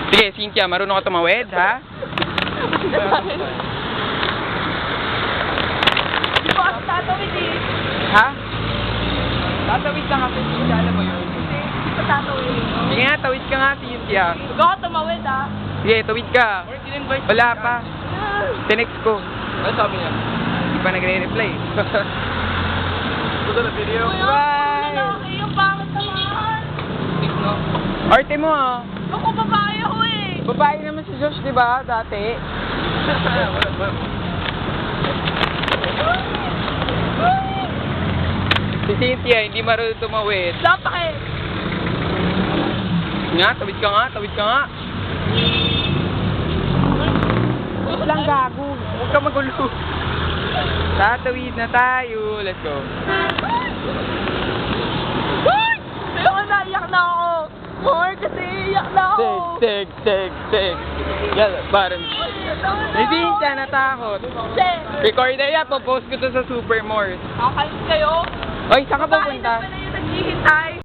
Sige, Cynthia, marunong ka tumawid, ha? Hindi ko kasi tatawid eh. Ha? Tatawid lang kasi, Cynthia, alam mo yun. Hindi ko tatawid. Sige nga, tawid ka nga, Cynthia. Huwag ako tumawid ah. Sige, tawid ka. Wala pa. Tinext ko. Ano sabi niya? Hindi pa nagre-reply. Gusto na video? Kuya, Bye! lalaki yung pangit naman. Tip, no? Arte mo, ah. Ako babae ako eh. Babae naman si Josh, di ba? Dati. Si Cynthia, hindi marunong tumawid. Lapake. Nga, tawid ka nga, tawid ka nga. Wait lang, gago. Huwag ka magulo. Tatawid na tayo. Let's go. Uy! Ayoko na, iyak na ako. More kasi iyak na ako. Tig. Yan, parang. Si Cynthia, natakot. Che, Record na yan, popost ko to sa Supermore. kakalis kayo. Oy, saan ka Babae pupunta? na pala yung naghihintay.